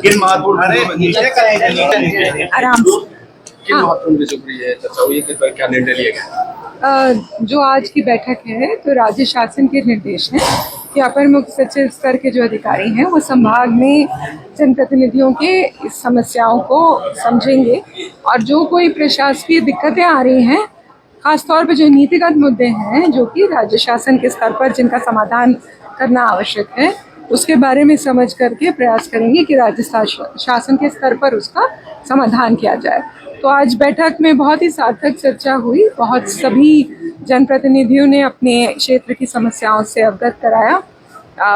किन महत्वपूर्ण आराम से। किन महत्वपूर्ण विषयों पर ये चर्चा हुई, किस पर क्या निर्णय लिया गया? जो आज की बैठक है तो राज्य शासन के निर्देश हैं कि अपर मुख्य सचिव स्तर के जो अधिकारी हैं वो संभाग में जनप्रतिनिधियों के इस समस्याओं को समझेंगे और जो कोई प्रशासकीय दिक्कतें आ रही हैं, खासतौर पर जो नीतिगत मुद्दे हैं जो कि राज्य शासन के स्तर पर जिनका समाधान करना आवश्यक है, उसके बारे में समझ करके प्रयास करेंगे कि राज्य शासन के स्तर पर उसका समाधान किया जाए। तो आज बैठक में बहुत ही सार्थक चर्चा हुई। बहुत सभी जनप्रतिनिधियों ने अपने क्षेत्र की समस्याओं से अवगत कराया।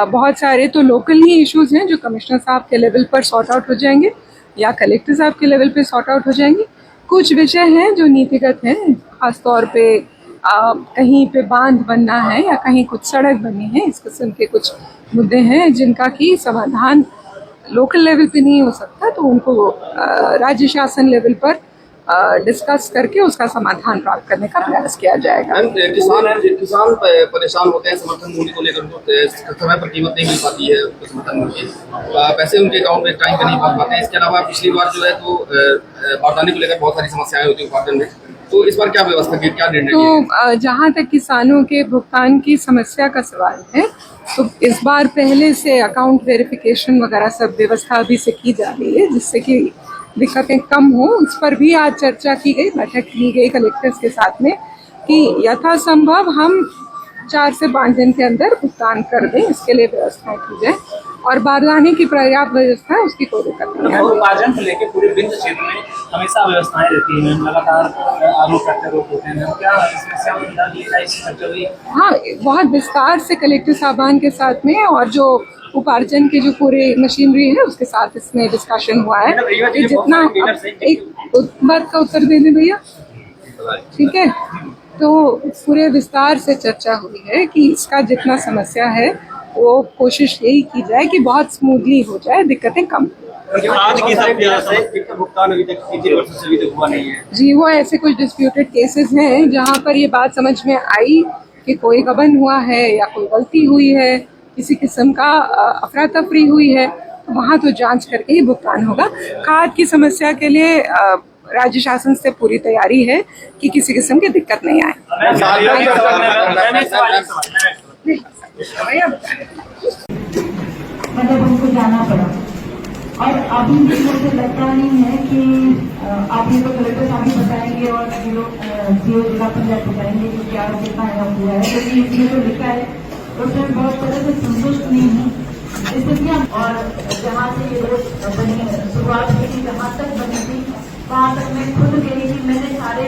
बहुत सारे तो लोकल ही इश्यूज हैं जो कमिश्नर साहब के लेवल पर सॉर्ट आउट हो जाएंगे या कलेक्टर साहब के लेवल पर सॉर्ट आउट हो जाएंगे। कुछ विषय हैं जो नीतिगत हैं, खासतौर पे कहीं पे बांध बनना है या कहीं कुछ सड़क बननी है, इस किस्म के कुछ मुद्दे हैं जिनका कि समाधान लोकल लेवल पे नहीं हो सकता, तो उनको राज्य शासन लेवल पर डिस्कस करके उसका समाधान प्राप्त करने का प्रयास किया जाएगा। किसान परेशान होते हैं समर्थन मूल्य को लेकर, उनको समय पर कीमत नहीं मिल पाती है, समर्थन मूल्य पैसे उनके अकाउंट में टाइम पे नहीं पहुंच पाते हैं। इसके अलावा पिछली बार जो है तो बारदाने को लेकर बहुत सारी समस्याएं होती है उत्पादन में, तो इस बार क्या व्यवस्था की, क्या निर्णय? तो जहाँ तक किसानों के भुगतान की समस्या का सवाल है, तो इस बार पहले से अकाउंट वेरिफिकेशन वगैरह सब व्यवस्था अभी से की जा रही है जिससे कि दिक्कतें कम हो। उस पर भी आज चर्चा की गई, बैठक की गई कलेक्टर्स के साथ में कि यथासंभव हम 4 से 5 दिन के अंदर भुगतान कर दें, इसके लिए व्यवस्था की जाए और बारदाने की पर्याप्त व्यवस्था है, उसकी कोई दिक्कत नहीं है। उपार्जन को लेकर पूरे विंध्य क्षेत्र में हमेशा व्यवस्थाएं रहती हैं, लगातार आरोप प्रत्यारोप होते हैं, क्या समस्या हाँ, बहुत विस्तार से कलेक्टर साहबान के साथ में और जो उपार्जन की जो पूरे मशीनरी है उसके साथ इसमें डिस्कशन हुआ है कि जितना एक बात का उत्तर देने भैया, ठीक है, तो पूरे विस्तार से चर्चा हुई है कि इसका जितना समस्या है वो कोशिश यही की जाए कि बहुत स्मूथली हो जाए, दिक्कतें कम भुगतान अभी तक हुआ नहीं है जी। वो ऐसे कुछ डिस्प्यूटेड केसेस हैं जहाँ पर ये बात समझ में आई कि कोई गबन हुआ है या कोई गलती हुई है, किसी किस्म का अफरा तफरी हुई है, तो वहाँ तो जांच करके ही भुगतान होगा। खाद की समस्या के लिए राज्य शासन से पूरी तैयारी है कि किसी किस्म की दिक्कत नहीं आए। मतलब उनको जाना पड़ा और अभी भी मुझे लगता नहीं है कि आप ये तो कलेक्टर साहब भी बताएंगे और जिला पंचायत बताएंगे कि क्या कितना हुआ है, क्योंकि इसमें तो लिखा है उसमें बहुत तरह से संतुष्ट नहीं हूँ स्थितियाँ। और जहाँ से ये रोड बनी शुरुआत हुई थी, जहाँ तक बनी थी वहाँ तक मैं खुद गई थी, मैंने सारे